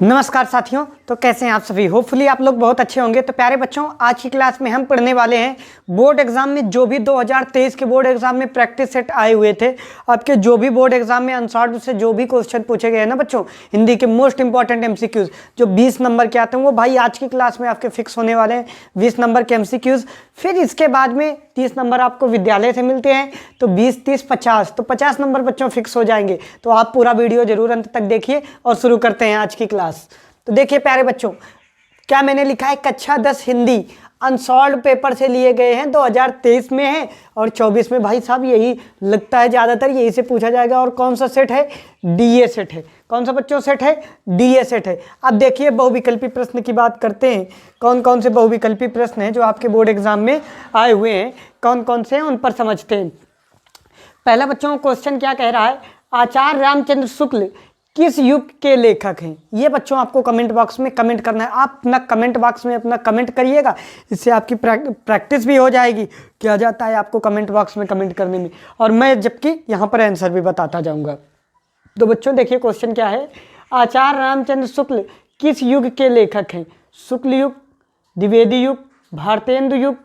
नमस्कार साथियों, तो कैसे हैं आप सभी। होपफुली आप लोग बहुत अच्छे होंगे। तो प्यारे बच्चों, आज की क्लास में हम पढ़ने वाले हैं बोर्ड एग्जाम में जो भी 2023 के बोर्ड एग्जाम में प्रैक्टिस सेट आए हुए थे। आपके जो भी बोर्ड एग्जाम में अनसॉल्व से जो भी क्वेश्चन पूछे गए हैं ना बच्चों, हिंदी के मोस्ट इंपॉर्टेंट एमसीक्यूज जो 20 नंबर के आते हैं, वो भाई आज की क्लास में आपके फिक्स होने वाले हैं 20 नंबर के एमसीक्यूज। फिर इसके बाद में 30 नंबर आपको विद्यालय से मिलते हैं, तो 20, 30, 50, तो 50 नंबर बच्चों फिक्स हो जाएंगे। तो आप पूरा वीडियो जरूर अंत तक देखिए और शुरू करते हैं आज की क्लास। तो देखिए प्यारे बच्चों, क्या मैंने लिखा है, कक्षा 10 हिंदी अनसॉल्व पेपर से लिए गए हैं, 2023 में है और 24 में। भाई साहब यही लगता है, ज़्यादातर यही से पूछा जाएगा। और कौन सा सेट है? डीए सेट है। कौन सा बच्चों सेट है? डीए सेट है। अब देखिए बहुविकल्पी प्रश्न की बात करते हैं। कौन कौन से बहुविकल्पी प्रश्न हैं जो आपके बोर्ड एग्जाम में आए हुए हैं, कौन कौन से हैं उन पर समझते हैं। पहला बच्चों क्वेश्चन क्या कह रहा है, आचार्य रामचंद्र शुक्ल किस युग के लेखक हैं? ये बच्चों आपको कमेंट बॉक्स में कमेंट करना है। आप अपना कमेंट बॉक्स में अपना कमेंट करिएगा, इससे आपकी प्रैक्टिस भी हो जाएगी। क्या जाता है आपको कमेंट बॉक्स में कमेंट करने में, और मैं जबकि यहाँ पर आंसर भी बताता जाऊँगा। तो बच्चों देखिए क्वेश्चन क्या है, आचार्य रामचंद्र शुक्ल किस युग के लेखक हैं? शुक्ल युग, द्विवेदी युग, भारतेंदु युग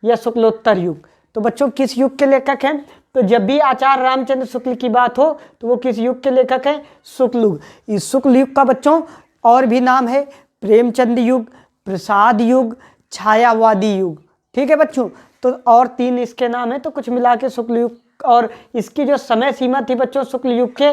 या शुक्लोत्तर युग? तो बच्चों किस युग के लेखक हैं? तो जब भी आचार्य रामचंद्र शुक्ल की बात हो तो वो किस युग के लेखक हैं? शुक्ल युग। इस शुक्ल युग का बच्चों और भी नाम है प्रेमचंद युग, प्रसाद युग, छायावादी युग। ठीक है बच्चों, तो और 3 इसके नाम है, तो कुछ मिला के शुक्ल युग। और इसकी जो समय सीमा थी बच्चों शुक्ल युग के,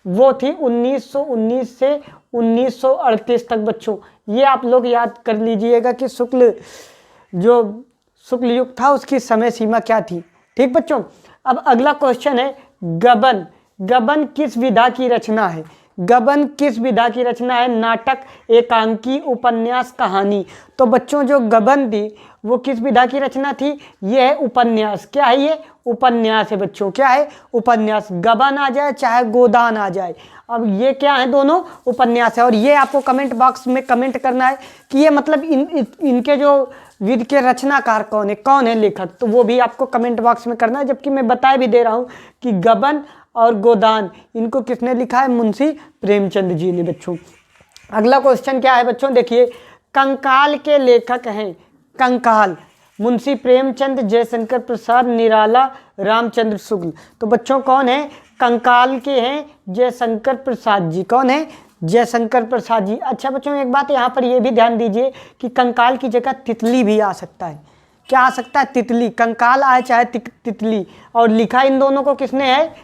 वो थी 1919 से 1938 तक बच्चों। ये आप लोग याद कर लीजिएगा कि जो शुक्ल युग था उसकी समय सीमा क्या थी। ठीक बच्चों, अब अगला क्वेश्चन है, गबन। गबन किस विधा की रचना है? गबन किस विधा की रचना है? नाटक, एकांकी, उपन्यास, कहानी। तो बच्चों जो गबन थी वो किस विधा की रचना थी? ये है उपन्यास। क्या है ये? उपन्यास है बच्चों। क्या है? उपन्यास। गबन आ जाए चाहे गोदान आ जाए, अब ये क्या है? दोनों उपन्यास है। और ये आपको कमेंट बॉक्स में कमेंट करना है कि ये मतलब इनके जो विध के रचनाकार कौन है लेखक, तो वो भी आपको कमेंट बॉक्स में करना है। जबकि मैं बता भी दे रहा हूँ कि गबन और गोदान इनको किसने लिखा है? मुंशी प्रेमचंद जी ने बच्चों। अगला क्वेश्चन क्या है बच्चों, देखिए, कंकाल के लेखक हैं। कंकाल, मुंशी प्रेमचंद, जयशंकर प्रसाद, निराला, रामचंद्र शुक्ल। तो बच्चों कौन है? कंकाल के हैं जयशंकर प्रसाद जी। कौन है? जयशंकर प्रसाद जी। अच्छा बच्चों एक बात यहाँ पर ये भी ध्यान दीजिए कि कंकाल की जगह तितली भी आ सकता है। क्या आ सकता है? तितली। कंकाल आए चाहे तितली। और लिखा इन दोनों को किसने है?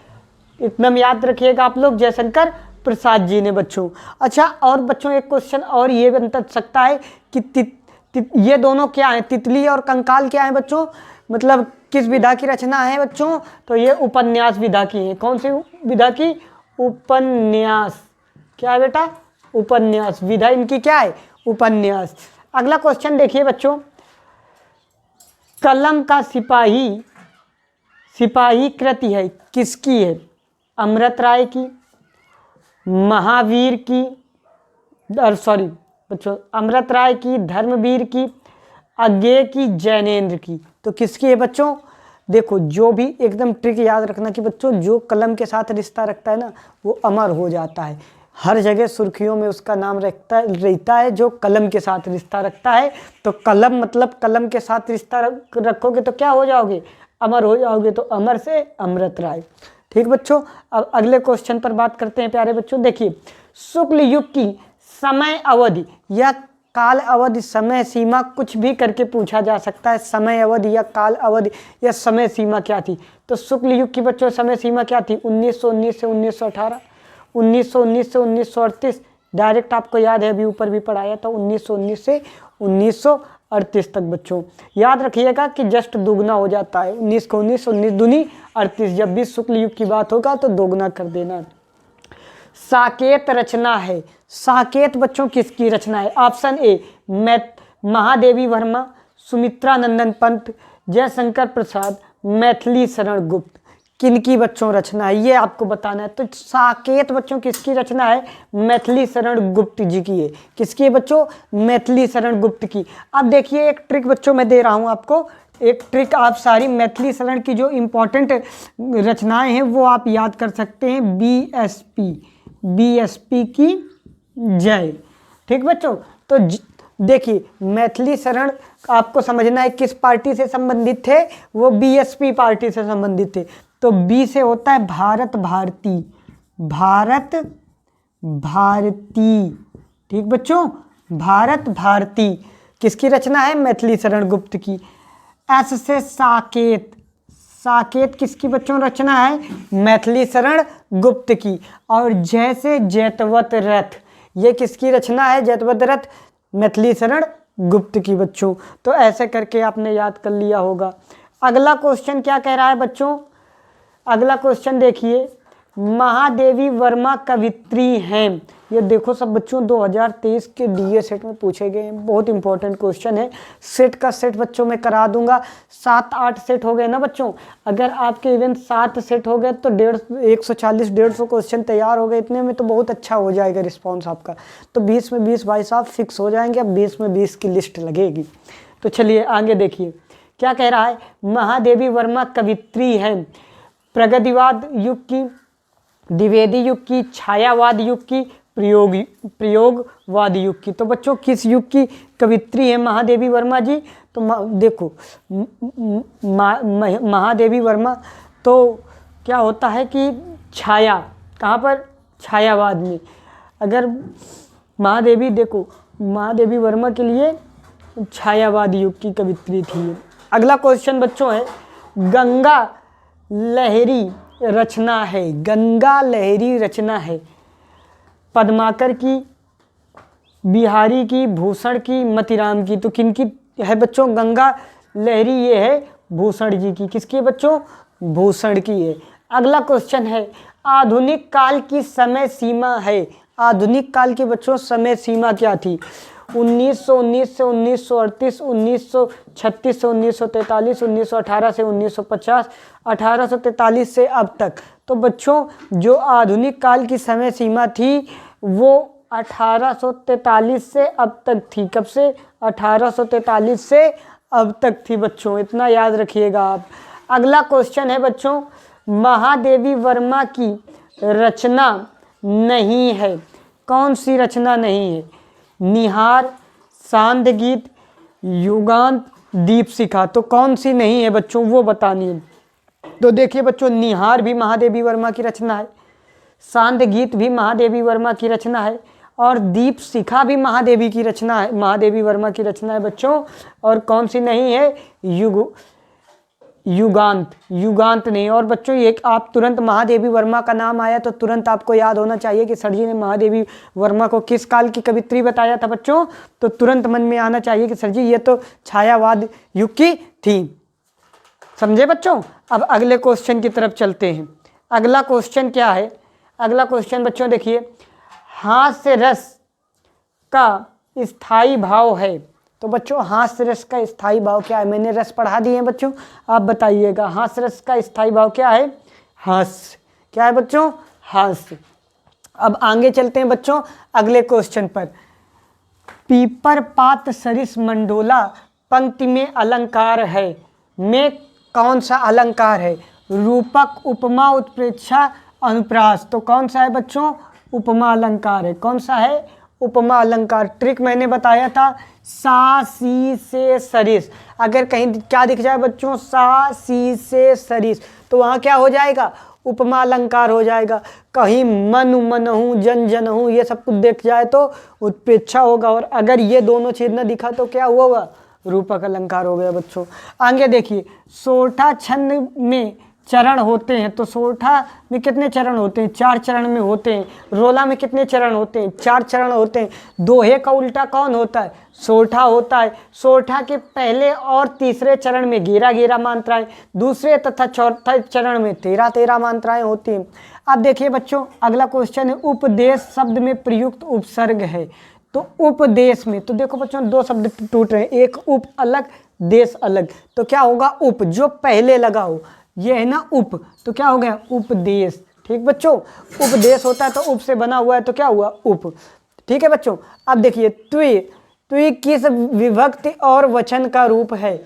एकदम याद रखिएगा आप लोग, जयशंकर प्रसाद जी ने बच्चों। अच्छा, और बच्चों एक क्वेश्चन और ये बन सकता है कि ये दोनों क्या है? तितली और कंकाल क्या है बच्चों? मतलब किस विधा की रचना है बच्चों? तो ये उपन्यास विधा की है। कौन सी विधा की? उपन्यास। क्या है बेटा? उपन्यास। विधा इनकी क्या है? उपन्यास। अगला क्वेश्चन देखिए बच्चों, कलम का सिपाही कृति है किसकी है? अमृत राय की, महावीर की, बच्चों अमृत राय की, धर्मवीर की, अज्ञेय की, जैनेन्द्र की। तो किसकी है बच्चों? देखो, जो भी एकदम ट्रिक याद रखना कि बच्चों जो कलम के साथ रिश्ता रखता है ना, वो अमर हो जाता है। हर जगह सुर्खियों में उसका नाम रहता है जो कलम के साथ रिश्ता रखता है। तो कलम मतलब कलम के साथ रिश्ता रखोगे तो क्या हो जाओगे? अमर हो जाओगे। तो अमर से अमृत राय। ठीक बच्चों, अब अगले क्वेश्चन पर बात करते हैं प्यारे बच्चों। देखिए, शुक्ल युग की समय अवधि या काल अवधि, समय सीमा कुछ भी करके पूछा जा सकता है। समय अवधि या काल अवधि या समय सीमा क्या थी? तो शुक्ल युग की बच्चों समय सीमा क्या थी? 1919 से 1918, 1919 से 1938। डायरेक्ट आपको याद है, अभी ऊपर भी पढ़ाया था, 1919 से 1938 तक बच्चों। याद रखिएगा कि जस्ट दुगना हो जाता है, 19 को 19, 19 दूनी 38। जब भी शुक्ल युग की बात होगा तो दोगुना कर देना। साकेत रचना है। साकेत बच्चों किसकी रचना है? ऑप्शन ए महादेवी वर्मा, सुमित्रा नंदन पंत, जयशंकर प्रसाद, मैथिली शरण गुप्त। किनकी बच्चों रचना है ये आपको बताना है। तो साकेत बच्चों किसकी रचना है? मैथिली शरण गुप्त जी की है। किसकी है बच्चों? मैथिली शरण गुप्त की। अब देखिए एक ट्रिक बच्चों मैं दे रहा हूँ आपको, एक ट्रिक। आप सारी मैथिली शरण की जो इम्पोर्टेंट रचनाएं हैं वो आप याद कर सकते हैं। बीएसपी की जय। ठीक बच्चों। तो देखिए मैथिली शरण आपको समझना है किस पार्टी से संबंधित थे, वो बीएसपी पार्टी से संबंधित थे। तो बी से होता है भारत भारती, भारत भारती, ठीक बच्चों, भारत भारती किसकी रचना है, मैथिली शरण गुप्त की। एस से साकेत, साकेत किसकी बच्चों रचना है, मैथिली शरण गुप्त की। और जय से जैतवत रथ, ये किसकी रचना है, जैतवत रथ मैथिली शरण गुप्त की बच्चों। तो ऐसे करके आपने याद कर लिया होगा। अगला क्वेश्चन क्या कह रहा है बच्चों, अगला क्वेश्चन देखिए, महादेवी वर्मा कवित्री हैं। ये देखो सब बच्चों 2023 के डीए सेट में पूछे गए हैं, बहुत इंपॉर्टेंट क्वेश्चन है। सेट का सेट बच्चों मैं करा दूंगा, 7-8 सेट हो गए ना बच्चों। अगर आपके इवन 7 सेट हो गए तो 140-150 क्वेश्चन तैयार हो गए, इतने में तो बहुत अच्छा हो जाएगा रिस्पॉन्स आपका। तो 20 में 20 भाई साहब फिक्स हो जाएंगे, अब 20 में 20 की लिस्ट लगेगी। तो चलिए आगे देखिए क्या कह रहा है, महादेवी वर्मा कवित्री हैं, प्रगतिवाद युग की, द्विवेदी युग की, छायावाद युग की, प्रयोगवाद युग की। तो बच्चों किस युग की कवित्री है महादेवी वर्मा जी, तो देखो महादेवी वर्मा तो क्या होता है कि छाया, कहाँ पर, छायावाद में। अगर महादेवी, देखो महादेवी वर्मा के लिए छायावाद युग की कवित्री थी। अगला क्वेश्चन बच्चों है, गंगा लहरी रचना है, गंगा लहरी रचना है, पद्माकर की, बिहारी की, भूषण की, मतीराम की। तो किनकी है बच्चों गंगा लहरी, ये है भूषण जी की। किसकी है बच्चों, भूषण की है। अगला क्वेश्चन है, आधुनिक काल की समय सीमा है, आधुनिक काल की बच्चों समय सीमा क्या थी, 1919 से 1938, 1936 से 1943, 1918 से 1950, 1843 से अब तक। तो बच्चों जो आधुनिक काल की समय सीमा थी वो 1843 से अब तक थी। कब से, 1843 से अब तक थी बच्चों, इतना याद रखिएगा आप। अगला क्वेश्चन है बच्चों, महादेवी वर्मा की रचना नहीं है, कौन सी रचना नहीं है, निहार, सांध्य गीत, युगांत, दीपशिखा। तो कौन सी नहीं है बच्चों वो बतानी है। तो देखिए बच्चों निहार भी महादेवी वर्मा की रचना है, सांध्य गीत भी महादेवी वर्मा की रचना है, और दीपशिखा भी महादेवी की रचना है, महादेवी वर्मा की रचना है बच्चों। और कौन सी नहीं है, युगांत, युगांत नहीं। और बच्चों ये आप तुरंत महादेवी वर्मा का नाम आया तो तुरंत आपको याद होना चाहिए कि सर जी ने महादेवी वर्मा को किस काल की कवित्री बताया था बच्चों, तो तुरंत मन में आना चाहिए कि सर जी ये तो छायावाद युग की थी। समझे बच्चों। अब अगले क्वेश्चन की तरफ चलते हैं। अगला क्वेश्चन क्या है, अगला क्वेश्चन बच्चों देखिए, हास्य रस का स्थायी भाव है। तो बच्चों हास्य रस का स्थायी भाव क्या है, मैंने रस पढ़ा दिए हैं बच्चों, आप बताइएगा हास्य रस का स्थायी भाव क्या है, हास्य। क्या है बच्चों, हास्य। अब आगे चलते हैं बच्चों अगले क्वेश्चन पर। पीपर पात सरिस मंडोला पंक्ति में अलंकार है, में कौन सा अलंकार है, रूपक, उपमा, उत्प्रेक्षा, अनुप्रास। तो कौन सा है बच्चों, उपमा अलंकार है। कौन सा है, उपमा अलंकार। ट्रिक मैंने बताया था, सा सी से सरिस, अगर कहीं क्या दिख जाए बच्चों, सा सी से सरिस, तो वहाँ क्या हो जाएगा, उपमा अलंकार हो जाएगा। कहीं मन मनहूँ, जन जनहूँ, ये सब कुछ देख जाए तो उत्प्रेक्षा होगा, और अगर ये दोनों चीज न दिखा तो क्या हुआ, रूपक अलंकार हो गया बच्चों। आगे देखिए, सोठा छंद में चरण होते हैं। तो सोठा में कितने चरण होते हैं, 4 चरण में होते हैं। रोला में कितने चरण होते हैं, 4 चरण होते हैं। दोहे का उल्टा कौन होता है, सोठा होता है। सोठा के पहले और तीसरे चरण में 11-11 मात्राएं, दूसरे तथा चौथे चरण में 13-13 मात्राएं होती हैं। अब देखिए बच्चों अगला क्वेश्चन है, उपदेश शब्द में प्रयुक्त उपसर्ग है। तो उपदेश में, तो देखो बच्चों 2 शब्द टूट रहे हैं, एक उप अलग, देश अलग। तो क्या होगा, उप जो पहले लगा हो, ये है ना उप, तो क्या हो गया, उपदेश। ठीक बच्चों, उपदेश होता है तो उप से बना हुआ है, तो क्या हुआ, उप। ठीक है बच्चों। अब देखिए, त्वि, त्वि किस विभक्ति और वचन का रूप है।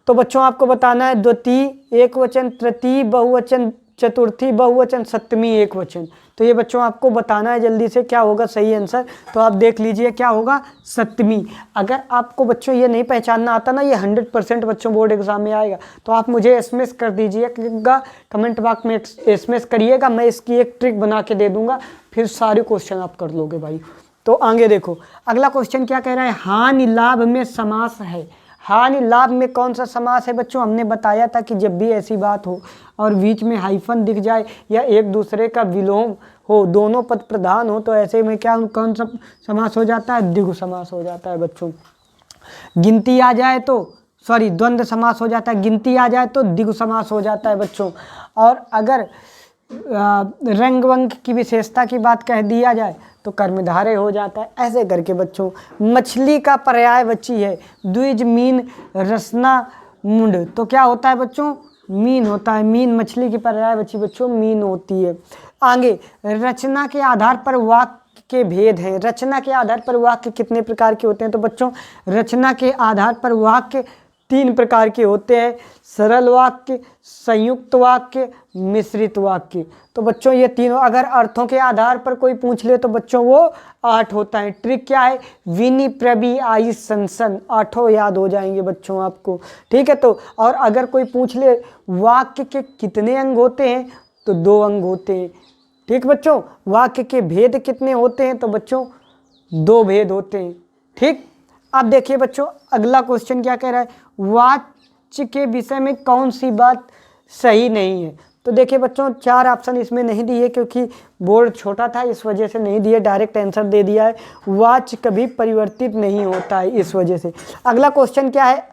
तो बच्चों आपको बताना है, द्वितीय, एक वचन, तृतीय, बहुवचन, चतुर्थी बहुवचन, सप्तमी एक वचन। तो ये बच्चों आपको बताना है जल्दी से क्या होगा सही आंसर। तो आप देख लीजिए क्या होगा, सप्तमी। अगर आपको बच्चों ये नहीं पहचानना आता ना, ये 100% बच्चों बोर्ड एग्जाम में आएगा, तो आप मुझे एसएमएस कर दीजिएगा, कमेंट बॉक्स में एसएमएस करिएगा, मैं इसकी एक ट्रिक बना के दे दूंगा, फिर सारे क्वेश्चन आप कर लोगे भाई। तो आगे देखो अगला क्वेश्चन क्या कह रहा है, हानि लाभ में समास है। हानि लाभ में कौन सा समास है बच्चों, हमने बताया था कि जब भी ऐसी बात हो और बीच में हाइफन दिख जाए या एक दूसरे का विलोम हो, दोनों पद प्रधान हो, तो ऐसे में क्या कौन सा समास हो जाता है, द्विगु समास हो जाता है बच्चों। गिनती आ जाए तो सॉरी द्वंद्व समास हो जाता है, गिनती आ जाए तो द्विगु समास हो जाता है बच्चों। और अगर रंग वंग की विशेषता की बात कह दिया जाए तो कर्मधारय हो जाता है। ऐसे करके बच्चों मछली का पर्यायवाची है द्विज मीन रसना मुंड, तो क्या होता है बच्चों, मीन होता है। मीन मछली की पर्यायवाची बच्चों मीन होती है। आगे रचना के आधार पर वाक्य के भेद हैं। रचना के आधार पर वाक्य कितने प्रकार के होते हैं, तो बच्चों रचना के आधार पर वाक्य 3 प्रकार के होते हैं, सरल वाक्य, संयुक्त वाक्य, मिश्रित वाक्य। तो बच्चों ये तीनों अगर अर्थों के आधार पर कोई पूछ ले तो बच्चों वो 8 होता है। ट्रिक क्या है, विनी प्रबी आई सनसन, 8 याद हो जाएंगे बच्चों आपको, ठीक है। तो और अगर कोई पूछ ले वाक्य के कितने अंग होते हैं, तो 2 अंग होते हैं, ठीक बच्चों। वाक्य के भेद कितने होते हैं, तो बच्चों 2 भेद होते हैं, ठीक। अब देखिए बच्चों अगला क्वेश्चन क्या कह रहा है, वाच्य के विषय में कौन सी बात सही नहीं है। तो देखिए बच्चों 4 ऑप्शन इसमें नहीं दिए क्योंकि बोर्ड छोटा था, इस वजह से नहीं दिए, डायरेक्ट आंसर दे दिया है। वाच्य कभी परिवर्तित नहीं होता है, इस वजह से। अगला क्वेश्चन क्या है,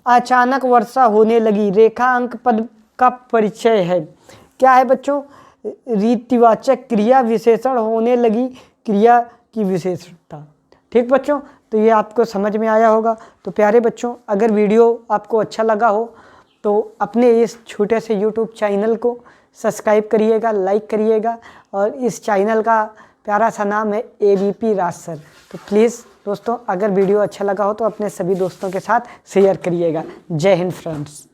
अचानक वर्षा होने लगी, रेखा अंक पद का परिचय है। क्या है बच्चों, रीतिवाचक क्रिया, विशेषण होने लगी, क्रिया की विशेषता, ठीक बच्चों। तो ये आपको समझ में आया होगा। तो प्यारे बच्चों अगर वीडियो आपको अच्छा लगा हो तो अपने इस छोटे से YouTube चैनल को सब्सक्राइब करिएगा, लाइक करिएगा, और इस चैनल का प्यारा सा नाम है ABP राज सर। तो प्लीज़ दोस्तों अगर वीडियो अच्छा लगा हो तो अपने सभी दोस्तों के साथ शेयर करिएगा। जय हिंद फ्रेंड्स।